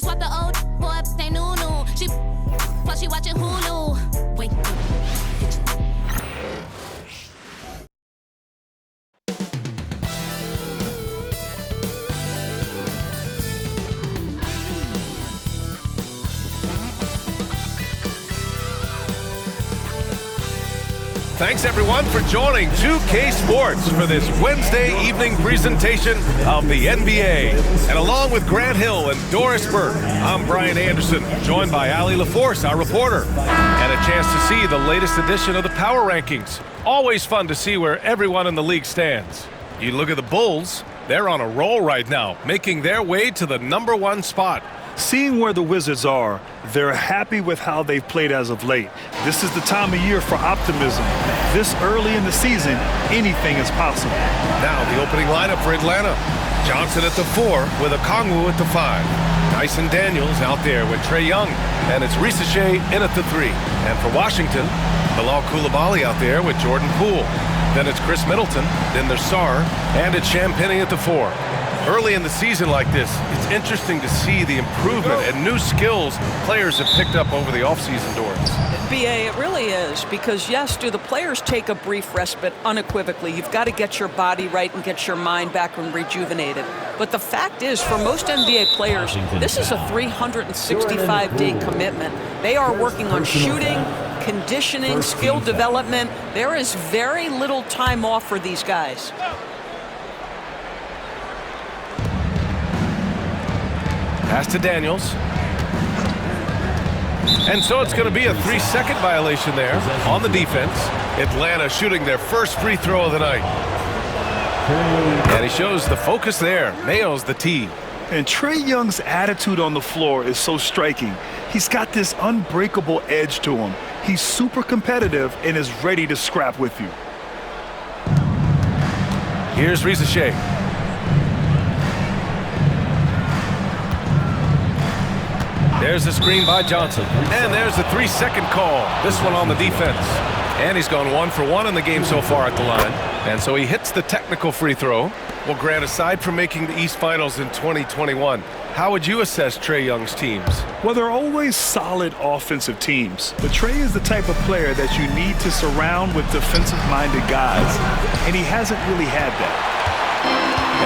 swap the old boy, they new. She while she watching Hulu. Wait. Thanks, everyone, for joining 2K Sports for this Wednesday evening presentation of the NBA. And along with Grant Hill and Doris Burke, I'm Brian Anderson, joined by Allie LaForce, our reporter, and a chance to see the latest edition of the Power Rankings. Always fun to see where everyone in the league stands. You look at the Bulls, they're on a roll right now, making their way to the #1 spot. Seeing where the Wizards are, they're happy with how they've played as of late. This is the time of year for optimism. This early in the season, anything is possible. Now the opening lineup for Atlanta. Johnson at the 4 with Okongwu at the 5. Dyson Daniels out there with Trae Young. And it's Risa Shea in at the 3. And for Washington, Bilal Coulibaly out there with Jordan Poole. Then it's Chris Middleton. Then there's Sarr. And it's Champagnie at the 4. Early in the season like this, it's interesting to see the improvement and new skills players have picked up over the offseason, Doris. BA, it really is, because yes, do the players take a brief respite? Unequivocally. You've got to get your body right and get your mind back and rejuvenated. But the fact is, for most NBA players, this is a 365-day commitment. They are working on shooting, conditioning, skill development. There is very little time off for these guys. Pass to Daniels. And so it's going to be a 3-second violation there on the defense. Atlanta shooting their first free throw of the night. And he shows the focus there. Nails the tee. And Trae Young's attitude on the floor is so striking. He's got this unbreakable edge to him. He's super competitive and is ready to scrap with you. Here's Risa Shea. There's the screen by Johnson. And there's the 3-second call. This one on the defense. And he's gone 1 for 1 in the game so far at the line. And so he hits the technical free throw. Well, Grant, aside from making the East Finals in 2021, how would you assess Trae Young's teams? Well, they're always solid offensive teams. But Trae is the type of player that you need to surround with defensive-minded guys. And he hasn't really had that.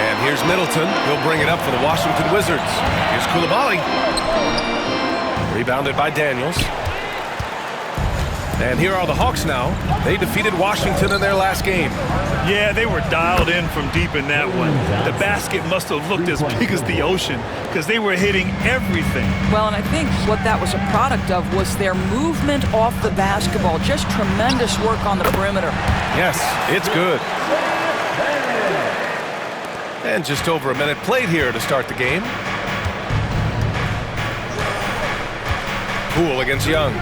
And here's Middleton. He'll bring it up for the Washington Wizards. Here's Coulibaly. Rebounded by Daniels. And here are the Hawks now. They defeated Washington in their last game. Yeah, they were dialed in from deep in that one. The basket must have looked as big as the ocean because they were hitting everything. Well, and I think what that was a product of was their movement off the basketball. Just tremendous work on the perimeter. Yes, it's good. And just over a minute played here to start the game. Poole against Young.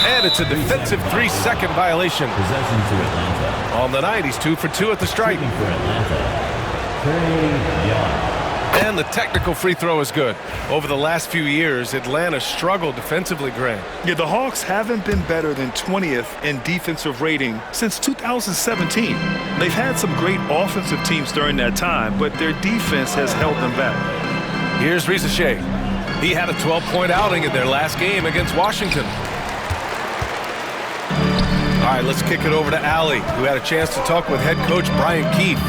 And it's a defensive 3-second violation. Possession to Atlanta. On the night, he's 2 for 2 at the stripe. For Atlanta, Trae Young. And the technical free throw is good. Over the last few years, Atlanta struggled defensively, Grant. Yeah, the Hawks haven't been better than 20th in defensive rating since 2017. They've had some great offensive teams during that time, but their defense has held them back. Here's Risa Shea. He had a 12-point outing in their last game against Washington. All right, let's kick it over to Allie, who had a chance to talk with head coach Brian Keefe.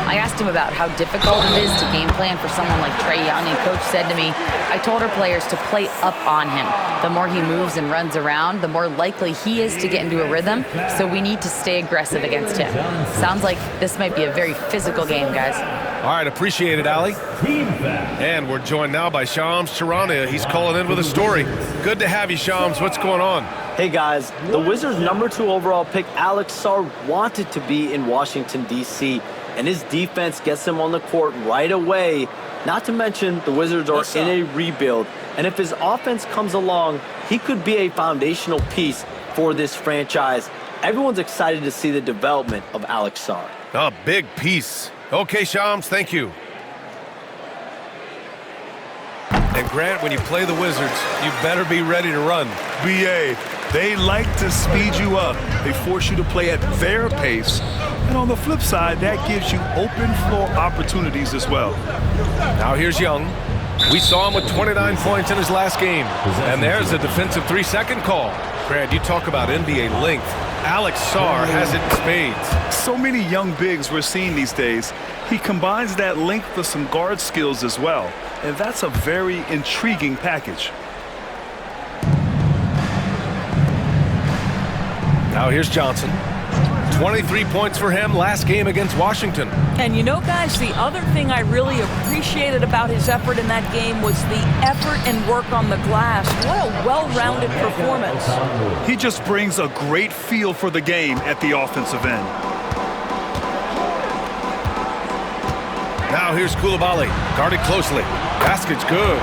I asked him about how difficult it is to game plan for someone like Trae Young, and Coach said to me, I told our players to play up on him. The more he moves and runs around, the more likely he is to get into a rhythm, so we need to stay aggressive against him. Sounds like this might be a very physical game, guys. All right, appreciate it, Allie. And we're joined now by Shams Charania. He's calling in with a story. Good to have you, Shams. What's going on? Hey, guys. The Wizards' #2 overall pick, Alex Sarr, wanted to be in Washington, D.C., and his defense gets him on the court right away. Not to mention, the Wizards are in a rebuild, and if his offense comes along, he could be a foundational piece for this franchise. Everyone's excited to see the development of Alex Sarr. A big piece. Okay, Shams, thank you. And Grant, when you play the Wizards, you better be ready to run. BA, they like to speed you up. They force you to play at their pace. And on the flip side, that gives you open floor opportunities as well. Now here's Young. We saw him with 29 points in his last game. And there's a defensive 3-second call. Brad, you talk about NBA length. Alex Sarr has it in spades. So many young bigs we're seeing these days. He combines that length with some guard skills as well. And that's a very intriguing package. Now here's Johnson. 23 points for him last game against Washington. And you know, guys, the other thing I really appreciated about his effort in that game was the effort and work on the glass. What a well-rounded performance. He just brings a great feel for the game at the offensive end. Now here's Coulibaly, guarded closely. Basket's good.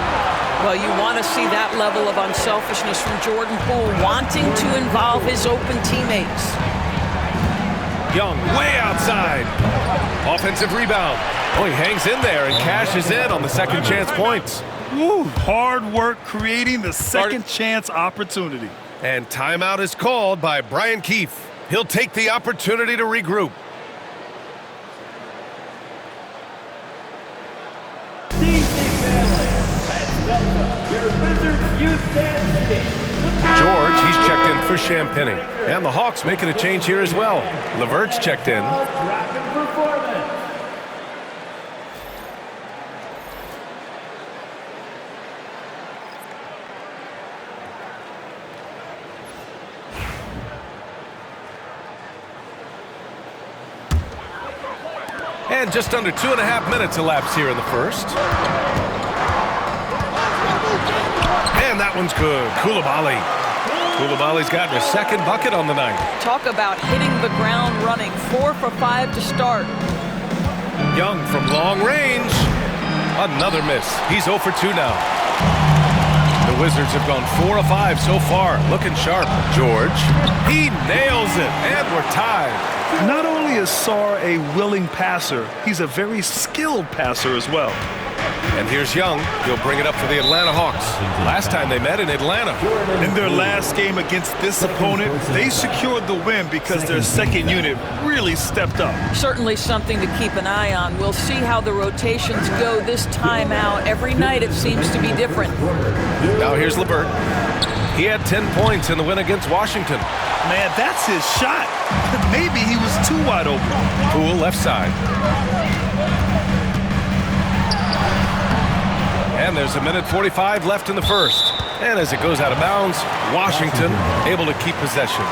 Well, you want to see that level of unselfishness from Jordan Poole, wanting to involve his open teammates. Young, way outside. Offensive rebound. Oh, he hangs in there and cashes in on the second chance points. Woo, hard work creating the second chance opportunity. And timeout is called by Brian Keefe. He'll take the opportunity to regroup. George, he's checked in for Champagnie. And the Hawks making a change here as well. LeVert's checked in. And just under 2.5 minutes elapsed here in the first. And that one's good. Coulibaly. Coulibaly's gotten a second bucket on the night. Talk about hitting the ground running. 4 for 5 to start. Young from long range. Another miss. He's 0 for 2 now. The Wizards have gone 4 of 5 so far. Looking sharp. George. He nails it. And we're tied. Not only is Sarr a willing passer, he's a very skilled passer as well. And here's Young. He'll bring it up for the Atlanta Hawks. Last time they met in Atlanta. In their last game against this opponent, they secured the win because their second unit really stepped up. Certainly something to keep an eye on. We'll see how the rotations go this time out. Every night it seems to be different. Now here's LeVert. He had 10 points in the win against Washington. Man, that's his shot. Maybe he was too wide open. Poole left side. And there's 1:45 left in the first. And as it goes out of bounds, Washington able to keep possession.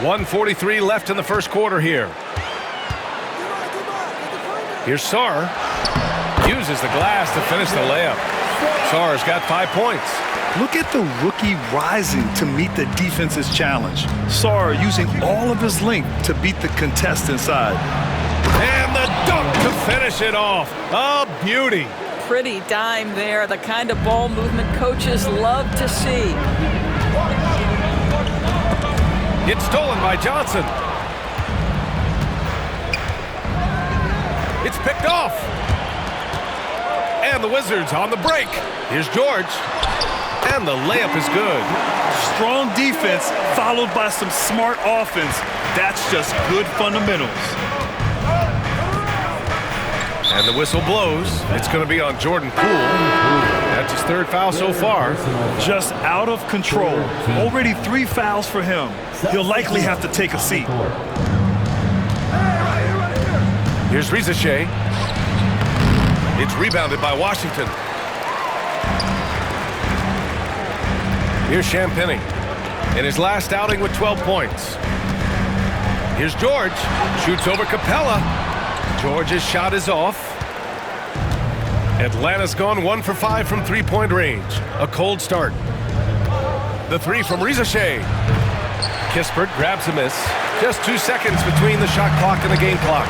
.143 left in the first quarter here. Here's Sarr. Uses the glass to finish the layup. Sarr's got 5 points. Look at the rookie rising to meet the defense's challenge. Sarr using all of his length to beat the contest inside. And the dunk to finish it off. A beauty. Pretty dime there. The kind of ball movement coaches love to see. It's stolen by Johnson. It's picked off. And the Wizards on the break. Here's George. And the layup is good. Strong defense followed by some smart offense. That's just good fundamentals. And the whistle blows. It's going to be on Jordan Poole. That's his 3rd foul so far. Just out of control. Already 3 fouls for him. He'll likely have to take a seat. Here's Risacher. It's rebounded by Washington. Here's Champagnie in his last outing with 12 points. Here's George. Shoots over Capella. George's shot is off. Atlanta's gone 1 for 5 from 3-point range. A cold start. The 3 from Risacher. Kispert grabs a miss. Just 2 seconds between the shot clock and the game clock.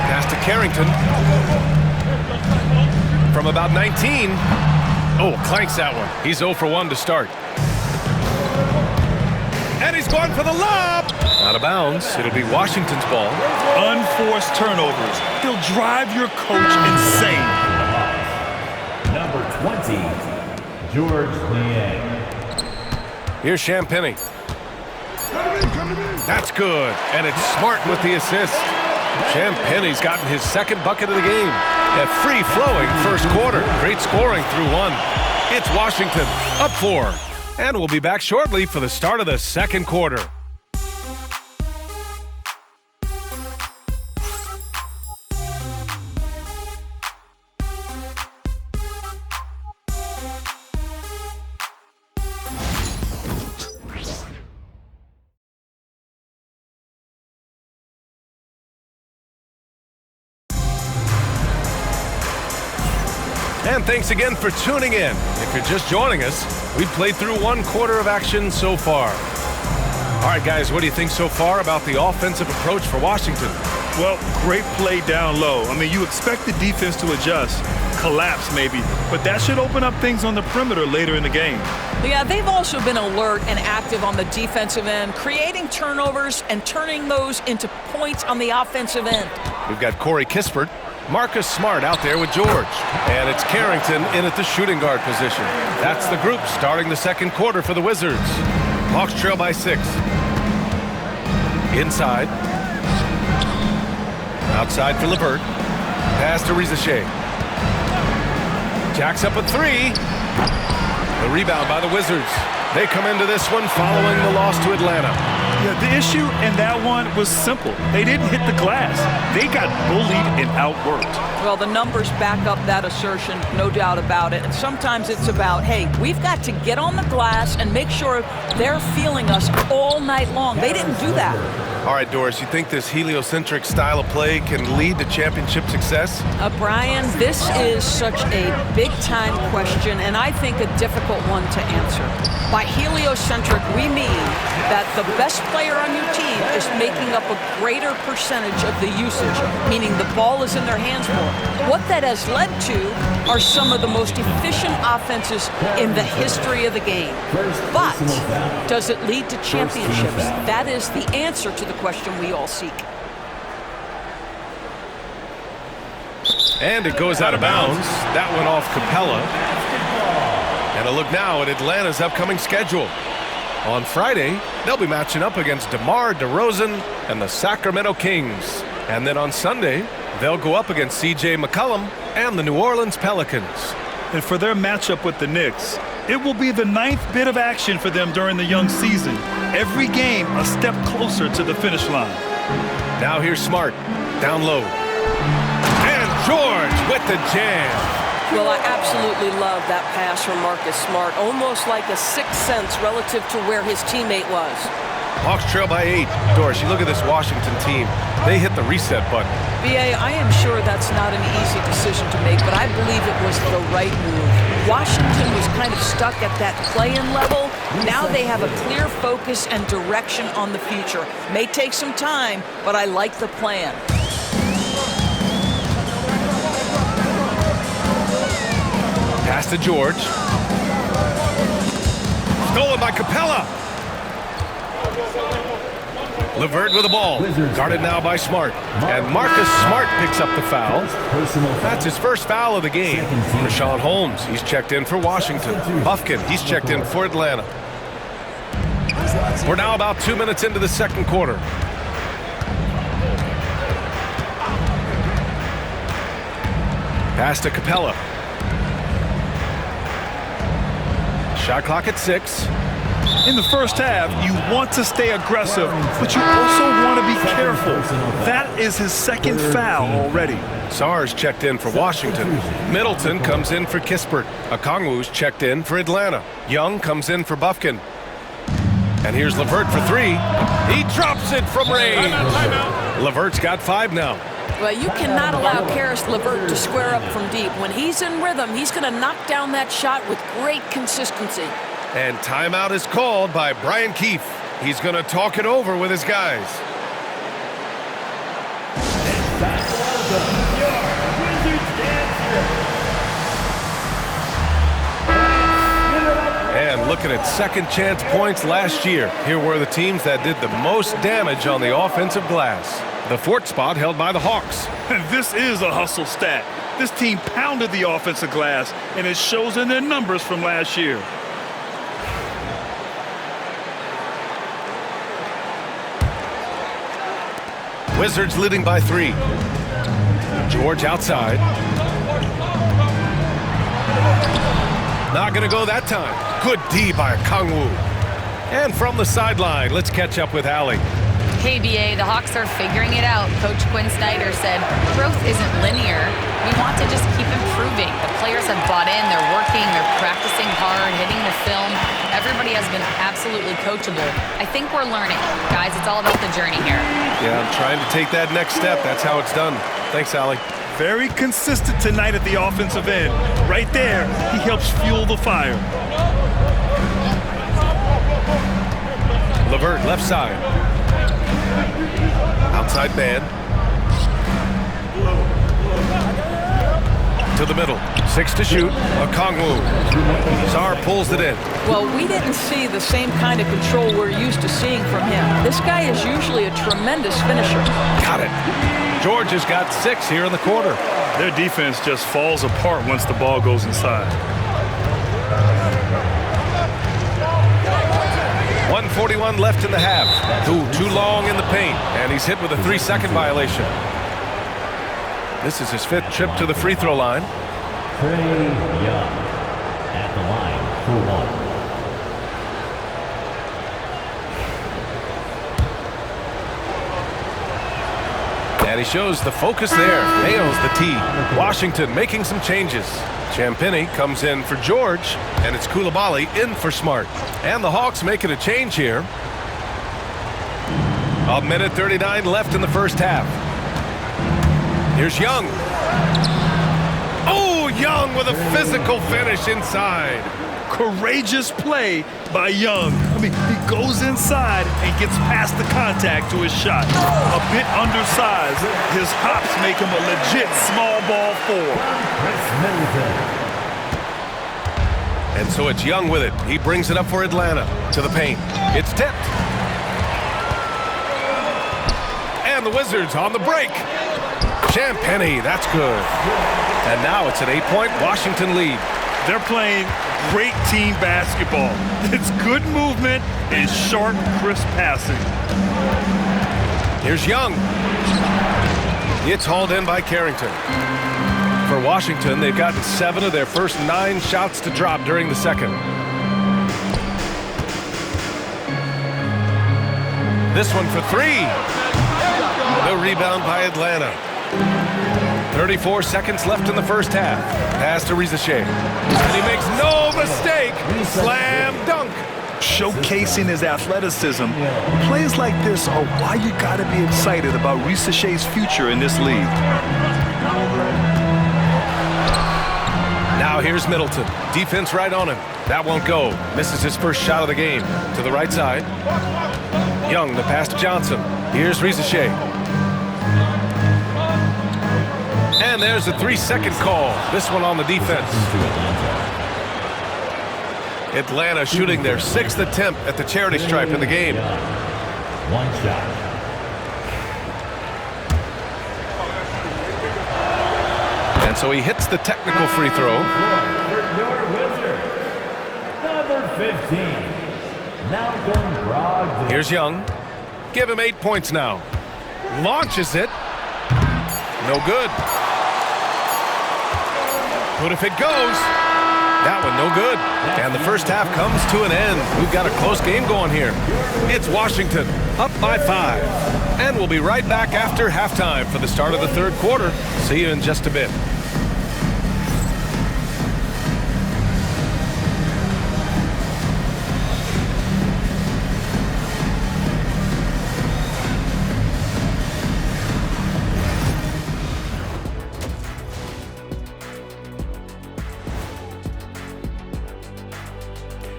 Pass to Carrington. From about 19. Oh, clanks that one. He's 0 for 1 to start. And he's going for the lob. Out of bounds. It'll be Washington's ball. Unforced turnovers. They'll drive your coach insane. Number 20, George Niang. Here's Champagnie. That's good, and it's Smart with the assist. Champagnie's gotten his second bucket of the game. A free-flowing first quarter. Great scoring through one. It's Washington, up 4. And we'll be back shortly for the start of the second quarter. And thanks again for tuning in. If you're just joining us, we've played through one quarter of action so far. All right, guys, what do you think so far about the offensive approach for Washington? Well, great play down low. I mean, you expect the defense to adjust, collapse maybe, but that should open up things on the perimeter later in the game. Yeah, they've also been alert and active on the defensive end, creating turnovers and turning those into points on the offensive end. We've got Corey Kispert. Marcus Smart out there with George. And it's Carrington in at the shooting guard position. That's the group starting the second quarter for the Wizards. Hawks trail by 6. Inside. Outside for LeVert. Pass to Rizachet. Jacks up a 3. The rebound by the Wizards. They come into this one following the loss to Atlanta. Yeah, the issue in that one was simple. They didn't hit the glass. They got bullied and outworked. Well, the numbers back up that assertion, no doubt about it. And sometimes it's about, hey, we've got to get on the glass and make sure they're feeling us all night long. They didn't do that. All right, Doris, you think this heliocentric style of play can lead to championship success? Brian, this is such a big-time question, and I think a difficult one to answer. By heliocentric, we mean that the best player on your team is making up a greater percentage of the usage, meaning the ball is in their hands more. What that has led to are some of the most efficient offenses in the history of the game. But does it lead to championships? That is the answer to the question we all seek. And it goes out of bounds. That went off Capella. And a look now at Atlanta's upcoming schedule. On Friday, they'll be matching up against DeMar DeRozan and the Sacramento Kings. And then on Sunday, they'll go up against C.J. McCollum and the New Orleans Pelicans. And for their matchup with the Knicks, it will be the 9th bit of action for them during the young season. Every game a step closer to the finish line. Now here's Smart, down low. And George with the jam. Well, I absolutely love that pass from Marcus Smart, almost like a sixth sense relative to where his teammate was. Hawks trail by 8. Doris, you look at this Washington team. They hit the reset button. B.A., I am sure that's not an easy decision to make, but I believe it was the right move. Washington was kind of stuck at that play-in level. Now they have a clear focus and direction on the future. May take some time, but I like the plan. Pass to George. Stolen by Capella. LeVert with the ball. Guarded now by Smart. And Marcus Smart picks up the foul. That's his first foul of the game. Rashawn Holmes, he's checked in for Washington. Bufkin, he's checked in for Atlanta. We're now about 2 minutes into the second quarter. Pass to Capella. Shot clock at 6. In the first half, you want to stay aggressive, but you also want to be careful. That is his second foul already. Sarge checked in for Washington. Middleton comes in for Kispert. Okongwu's checked in for Atlanta. Young comes in for Bufkin. And here's LeVert for 3. He drops it from range. LeVert's got 5 now. Well, you cannot allow Caris LeVert to square up from deep. When he's in rhythm, he's going to knock down that shot with great consistency. And timeout is called by Brian Keefe. He's going to talk it over with his guys. And looking at second chance points last year. Here were the teams that did the most damage on the offensive glass. The fourth spot held by the Hawks. This is a hustle stat. This team pounded the offensive glass, and it shows in their numbers from last year. Wizards leading by 3. George outside. Not going to go that time. Good D by Kangwoo. And from the sideline, let's catch up with Allie. Hey, BA, the Hawks are figuring it out. Coach Quinn Snyder said, growth isn't linear. We want to just keep improving. The players have bought in. They're working. They're practicing hard, hitting the film. Everybody has been absolutely coachable. I think we're learning. Guys, it's all about the journey here. Yeah, I'm trying to take that next step. That's how it's done. Thanks, Allie. Very consistent tonight at the offensive end. Right there, he helps fuel the fire. LeVert left side. Outside man. To the middle. 6 to shoot. Okongwu. Sarr pulls it in. Well, we didn't see the same kind of control we're used to seeing from him. This guy is usually a tremendous finisher. Got it. George has got 6 here in the quarter. Their defense just falls apart once the ball goes inside. 1:41 left in the half. Too long in the paint, and he's hit with a 3-second violation. This is his 5th trip to the free throw line. Trae Young at the line for 1. And he shows the focus there. Nails the tee. Washington making some changes. Champagnie comes in for George, and it's Coulibaly in for Smart. And the Hawks making a change here. 1:39 left in the first half. Here's Young. Oh, Young with a physical finish inside. Courageous play by Young. He goes inside and gets past the contact to his shot. A bit undersized. His hops make him a legit small ball 4. And so it's Young with it. He brings it up for Atlanta to the paint. It's tipped. And the Wizards on the break. Champagnie, that's good. And now it's an 8-point Washington lead. They're playing great team basketball. It's good movement and sharp, crisp passing. Here's Young. It's hauled in by Carrington. For Washington, they've gotten 7 of their first 9 shots to drop during the second. This one for 3. No rebound by Atlanta. 34 seconds left in the first half. Pass to Risacher. And he makes no mistake. Slam dunk. Showcasing his athleticism. Plays like this are why you got to be excited about Risacher's future in this league. Now here's Middleton. Defense right on him. That won't go. Misses his first shot of the game. To the right side. Young, the pass to Johnson. Here's Risacher. And there's a 3-second call. This one on the defense. Atlanta shooting their 6th attempt at the charity stripe in the game. 1 shot. And so he hits the technical free throw. Your Wizards, number 15, Malcolm Brogdon. Here's Young. Give him 8 points now. Launches it. No good. But if it goes, that one no good. And the first half comes to an end. We've got a close game going here. It's Washington up by 5. And we'll be right back after halftime for the start of the third quarter. See you in just a bit.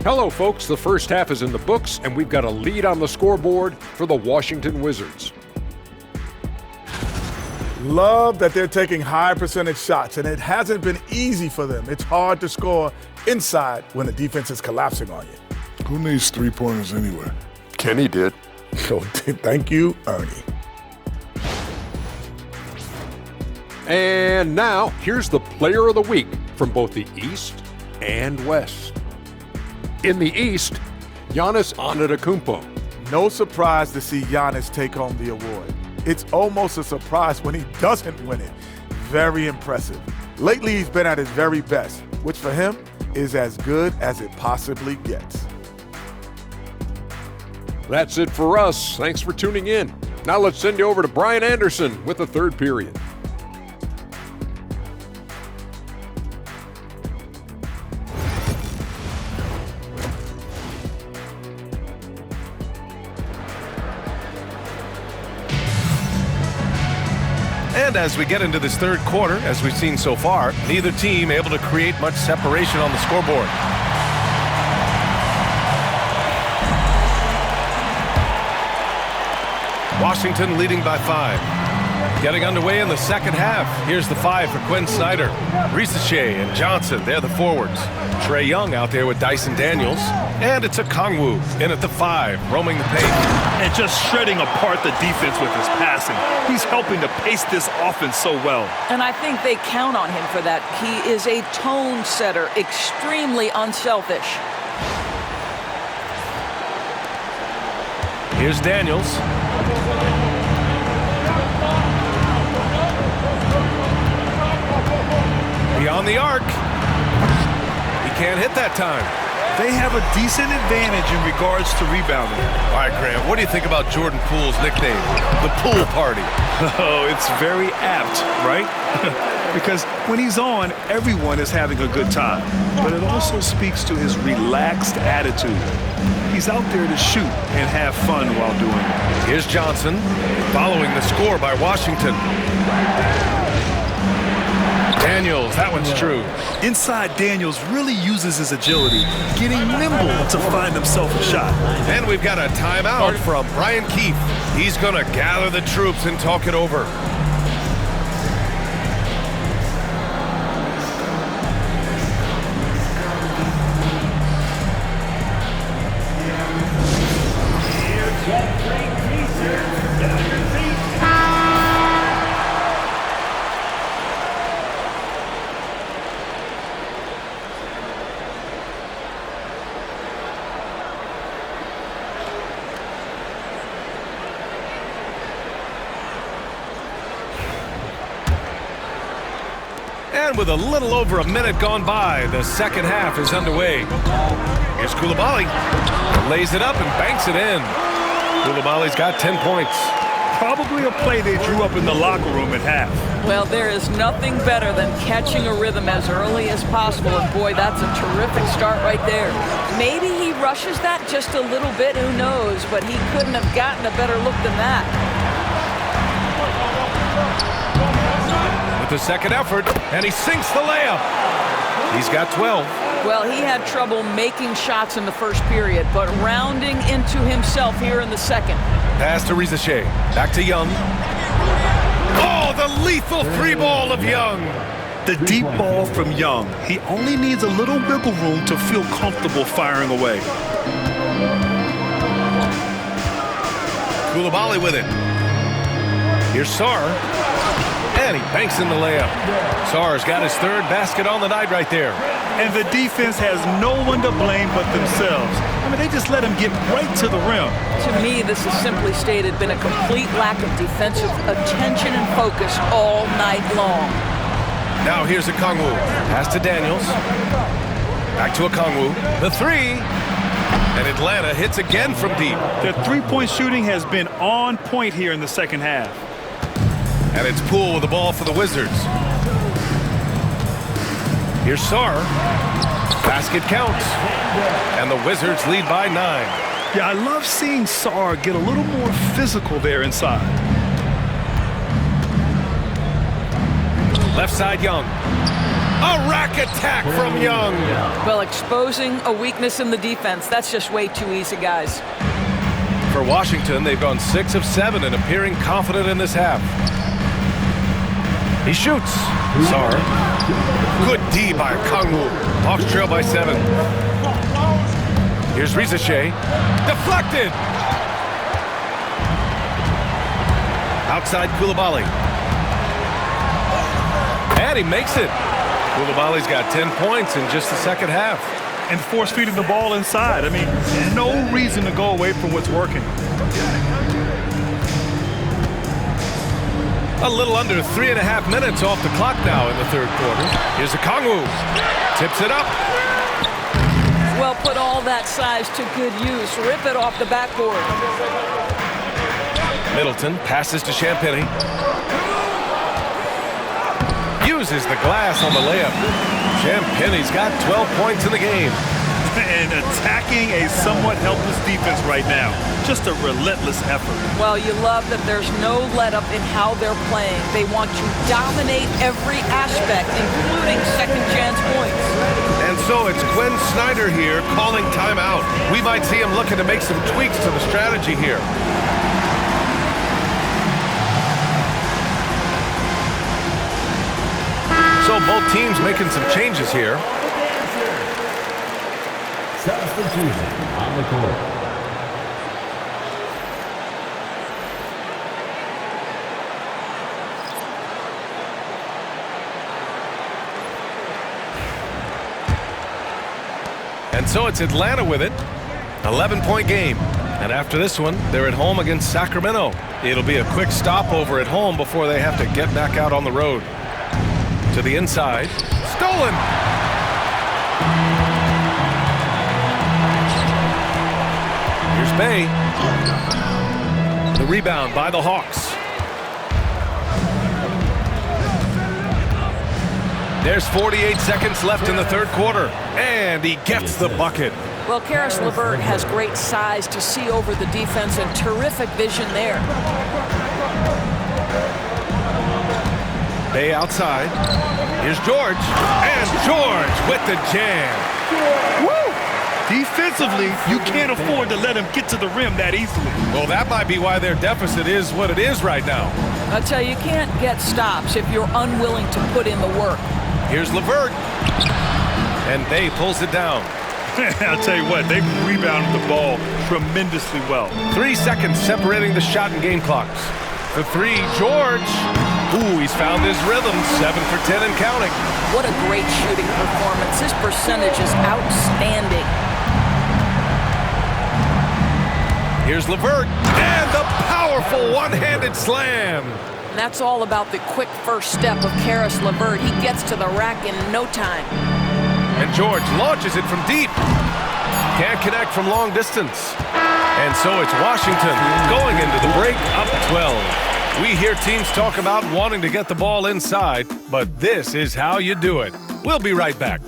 Hello, folks. The first half is in the books, and we've got a lead on the scoreboard for the Washington Wizards. Love that they're taking high percentage shots, and it hasn't been easy for them. It's hard to score inside when the defense is collapsing on you. Who needs three-pointers anyway? Kenny did. Oh, thank you, Ernie. And now, here's the player of the week from both the East and West. In the East, Giannis Antetokounmpo. No surprise to see Giannis take home the award. It's almost a surprise when he doesn't win it. Very impressive. Lately, he's been at his very best, which for him is as good as it possibly gets. That's it for us. Thanks for tuning in. Now let's send you over to Brian Anderson with the third period. And as we get into this third quarter, as we've seen so far, neither team able to create much separation on the scoreboard. Washington leading by 5. Getting underway in the second half. Here's the 5 for Quinn Snyder. Risacher and Johnson, they're the forwards. Trae Young out there with Dyson Daniels. And it's a Okongwu in at the 5, roaming the paint. And just shredding apart the defense with his passing. He's helping to pace this offense so well. And I think they count on him for that. He is a tone setter, extremely unselfish. Here's Daniels. Beyond the arc. He can't hit that time. They have a decent advantage in regards to rebounding. All right, Graham, what do you think about Jordan Poole's nickname, the Poole Party? Oh, it's very apt, right? Because when he's on, everyone is having a good time. But it also speaks to his relaxed attitude. He's out there to shoot and have fun while doing it. Here's Johnson, following the score by Washington. Daniels, that one's true. Inside, Daniels really uses his agility, getting nimble to find himself a shot. And we've got a timeout from Brian Keefe. He's going to gather the troops and talk it over. And with a little over a minute gone by, the second half is underway. Here's Coulibaly. Lays it up and banks it in. Coulibaly's got 10 points. Probably a play they drew up in the locker room at half. Well, there is nothing better than catching a rhythm as early as possible. And boy, that's a terrific start right there. Maybe he rushes that just a little bit, who knows? But he couldn't have gotten a better look than that. With the second effort, and he sinks the layup. He's got 12. Well, he had trouble making shots in the first period, but rounding into himself here in the second. Pass to Risacher. Back to Young. Oh, the lethal free ball of Young. The deep ball from Young. He only needs a little wiggle room to feel comfortable firing away. Coulibaly with it. Here's Sarr. And he banks in the layup. Sarr's got his third basket on the night right there. And the defense has no one to blame but themselves. I mean, they just let him get right to the rim. To me, this is simply stated been a complete lack of defensive attention and focus all night long. Now here's Okongwu. Pass to Daniels. Back to Okongwu. The 3. And Atlanta hits again from deep. Their three-point shooting has been on point here in the second half. And it's Poole with the ball for the Wizards. Here's Sarr. Basket counts. And the Wizards lead by 9. Yeah, I love seeing Sarr get a little more physical there inside. Left side, Young. A rack attack from Young. Well, exposing a weakness in the defense, that's just way too easy, guys. For Washington, they've gone 6 of 7 and appearing confident in this half. He shoots. Sarr. Good D by Okongwu. Hawks trail by 7. Here's Risache. Deflected! Outside Koulibaly. And he makes it. Koulibaly's got 10 points in just the second half. And force-feeding the ball inside. I mean, no reason to go away from what's working. A little under 3.5 minutes off the clock now in the third quarter. Here's Okongwu. Tips it up. Well, put all that size to good use. Rip it off the backboard. Middleton passes to Champagny. Uses the glass on the layup. Champagny's got 12 points in the game. And attacking a somewhat helpless defense right now. Just a relentless effort. Well, you love that there's no let-up in how they're playing. They want to dominate every aspect, including second-chance points. And so it's Quinn Snyder here calling timeout. We might see him looking to make some tweaks to the strategy here. So both teams making some changes here. Substitution on the court. And so it's Atlanta with it. 11-point game. And after this one, they're at home against Sacramento. It'll be a quick stopover at home before they have to get back out on the road. To the inside. Stolen! Here's Bay. The rebound by the Hawks. There's 48 seconds left in the third quarter. And he gets the bucket. Well, Caris LeVert has great size to see over the defense and terrific vision there. Bay outside. Here's George. And George with the jam. Woo! Defensively, you can't afford to let him get to the rim that easily. Well, that might be why their deficit is what it is right now. I tell you, you can't get stops if you're unwilling to put in the work. Here's LeVert. And Bay pulls it down. I'll tell you what, they've rebounded the ball tremendously well. 3 seconds separating the shot and game clocks. The three, George. Ooh, he's found his rhythm. 7 for 10 and counting. What a great shooting performance. His percentage is outstanding. Here's LeVert. And the powerful one-handed slam. And that's all about the quick first step of Caris LeVert. He gets to the rack in no time. And George launches it from deep. Can't connect from long distance. And so it's Washington going into the break up 12. We hear teams talk about wanting to get the ball inside, but this is how you do it. We'll be right back.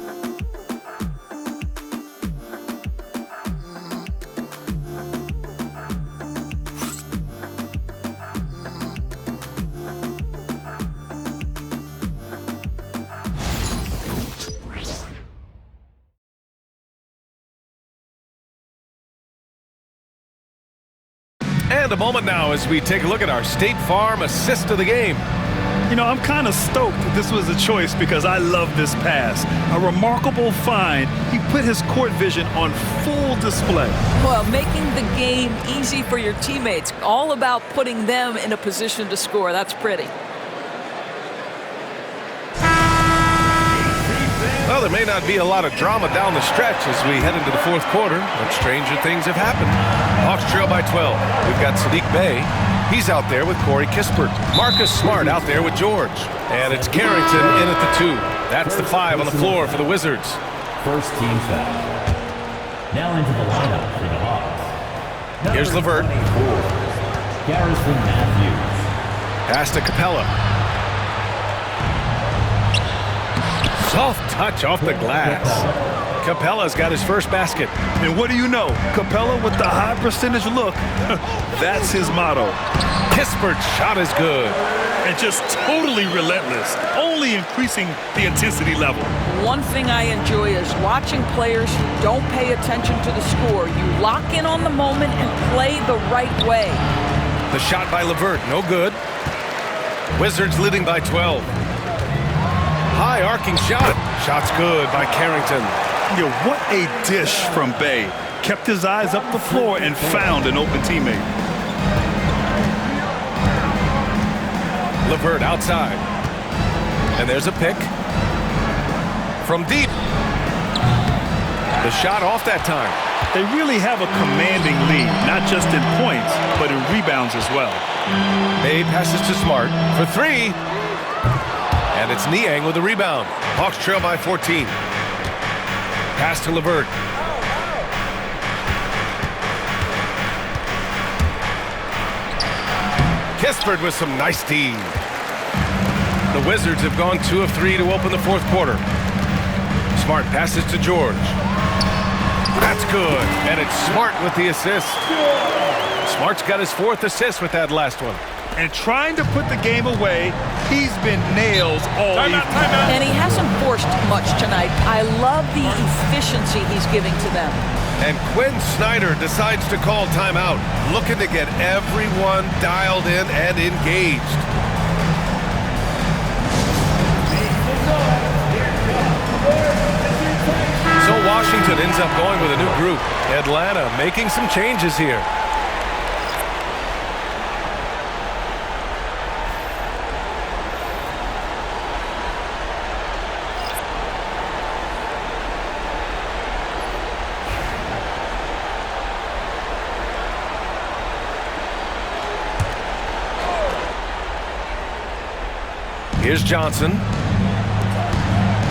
And a moment now as we take a look at our State Farm assist of the game. You know, I'm kind of stoked that this was a choice because I love this pass. A remarkable find. He put his court vision on full display. Well, making the game easy for your teammates. All about putting them in a position to score. That's pretty. Well, there may not be a lot of drama down the stretch as we head into the fourth quarter, but stranger things have happened. Hawks trail by 12. We've got Sadiq Bey. He's out there with Corey Kispert. Marcus Smart out there with George. And it's Carrington in at the 2. That's the 5 on the floor for the Wizards. First team foul. Now into the lineup for the Hawks. Here's LeVert. Garrison Matthews. Pass to Capella. Soft touch off the glass. Capella's got his first basket. And what do you know? Capella with the high percentage look. That's his motto. Kispert's shot is good. And just totally relentless, only increasing the intensity level. One thing I enjoy is watching players who don't pay attention to the score. You lock in on the moment and play the right way. The shot by LeVert, no good. Wizards leading by 12. High arcing shot. Shot's good by Carrington. Yeah, what a dish from Bay. kept his eyes up the floor and found an open teammate. LeVert outside. And there's a pick. From deep. The shot off that time. They really have a commanding lead, not just in points, but in rebounds as well. May passes to Smart for three. And it's Niang with the rebound. Hawks trail by 14. Pass to LeVert. Kispert with some nice D. The Wizards have gone 2 of 3 to open the fourth quarter. Smart passes to George. That's good. And it's Smart with the assist. Smart's got his 4th assist with that last one. And trying to put the game away, he's been nails all evening. And he hasn't forced much tonight. I love the efficiency he's giving to them. And Quinn Snyder decides to call timeout, looking to get everyone dialed in and engaged. So Washington ends up going with a new group. Atlanta making some changes here. Here's Johnson.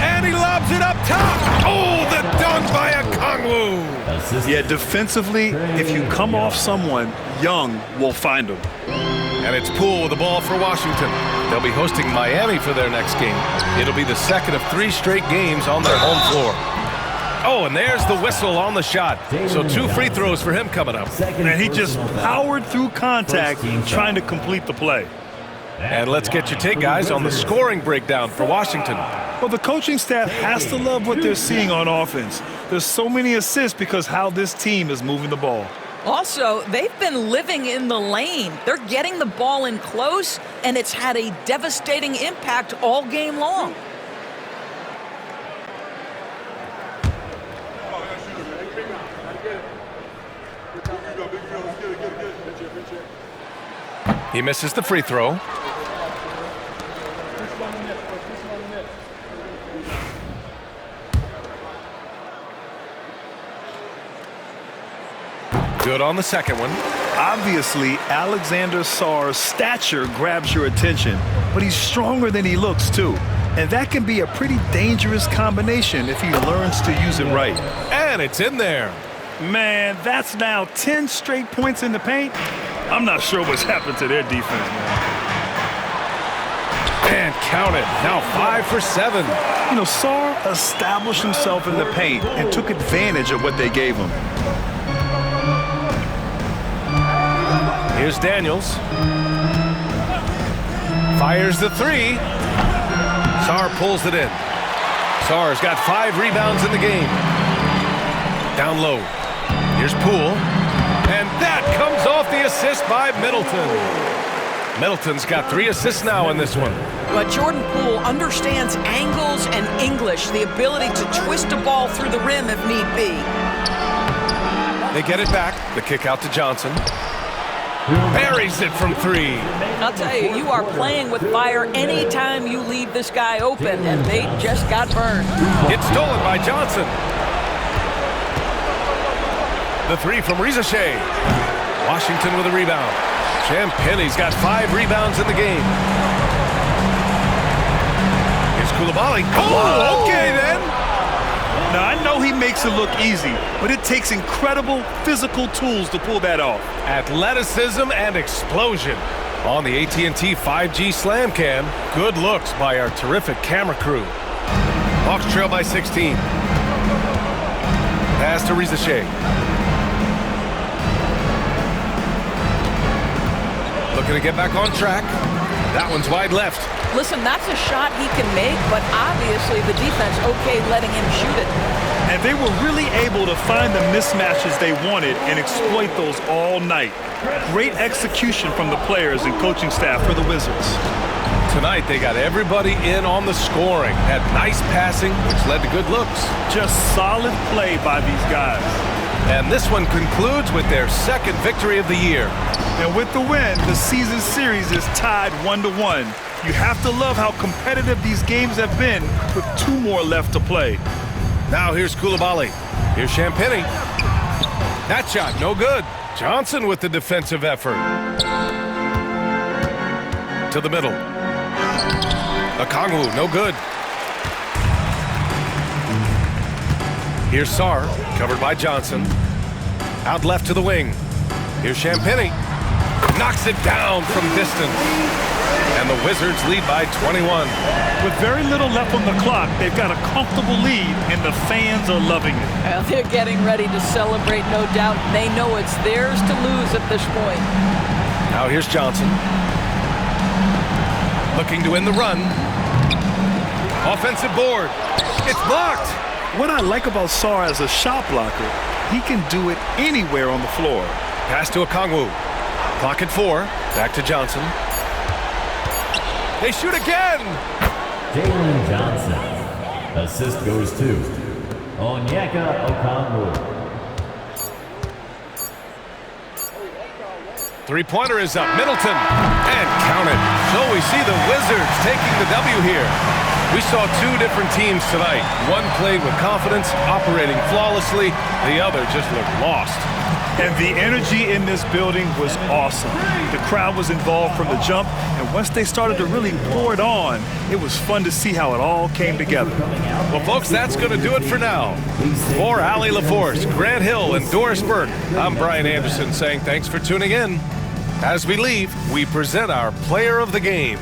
And he lobs it up top. Oh, the dunk by Okongwu. Yeah, defensively, if you come off someone, Young will find him. And it's Poole with the ball for Washington. They'll be hosting Miami for their next game. It'll be the second of 3 straight games on their home floor. Oh, and there's the whistle on the shot. So 2 free throws for him coming up. And he just powered through contact trying to complete the play. And let's get your take, guys, on the scoring breakdown for Washington. Well, the coaching staff has to love what they're seeing on offense. There's so many assists because how this team is moving the ball. Also, they've been living in the lane. They're getting the ball in close, and it's had a devastating impact all game long. He misses the free throw. Good on the second one. Obviously, Alexander Sarr's stature grabs your attention, but he's stronger than he looks, too. And that can be a pretty dangerous combination if he learns to use it right. And it's in there. Man, that's now 10 straight points in the paint. I'm not sure what's happened to their defense, man. And count it. Now 5 for 7. You know, Sarr established himself in the paint and took advantage of what they gave him. Here's Daniels. Fires the 3. Sarr pulls it in. Sarr's got 5 rebounds in the game. Down low. Here's Poole. And that comes off the assist by Middleton. Middleton's got 3 assists now in this one. But Jordan Poole understands angles and English, the ability to twist a ball through the rim if need be. They get it back. The kick out to Johnson. Buries it from 3. I'll tell you, you are playing with fire anytime you leave this guy open, and they just got burned. It's stolen by Johnson. The 3 from Rizachet. Washington with a rebound. Champagne's got 5 rebounds in the game. Here's Coulibaly. Oh, okay then. Now, I know he makes it look easy, but it takes incredible physical tools to pull that off. Athleticism and explosion. On the AT&T 5G Slam Cam, good looks by our terrific camera crew. Hawks trail by 16. Pass to Rizachet. Looking to get back on track. That one's wide left. Listen, that's a shot he can make, but obviously the defense okay letting him shoot it. And they were really able to find the mismatches they wanted and exploit those all night. Great execution from the players and coaching staff for the Wizards. Tonight they got everybody in on the scoring. Had nice passing, which led to good looks. Just solid play by these guys. And this one concludes with their second victory of the year. And with the win, the season series is tied 1-1. You have to love how competitive these games have been with 2 more left to play. Now here's Koulibaly. Here's Champagny. That shot, no good. Johnson with the defensive effort. To the middle. Okongwu, no good. Here's Sarr, covered by Johnson. Out left to the wing. Here's Champagny. Knocks it down from distance. And the Wizards lead by 21. With very little left on the clock, they've got a comfortable lead, and the fans are loving it. Well, they're getting ready to celebrate, no doubt. They know it's theirs to lose at this point. Now here's Johnson. Looking to win the run. Offensive board. It's blocked. What I like about Sarr as a shot blocker, he can do it anywhere on the floor. Pass to Okongwu. Clock at 4. Back to Johnson. They shoot again. Jalen Johnson. Assist goes to Onyeka Okongwu. Three-pointer is up. Middleton. And counted. So we see the Wizards taking the W here. We saw 2 different teams tonight. One played with confidence, operating flawlessly. The other just looked lost. And the energy in this building was awesome. The crowd was involved from the jump, and once they started to really pour it on, it was fun to see how it all came together. Well, folks, that's going to do it for now. For Allie LaForce, Grant Hill, and Doris Burke, I'm Brian Anderson saying thanks for tuning in. As we leave, we present our player of the game.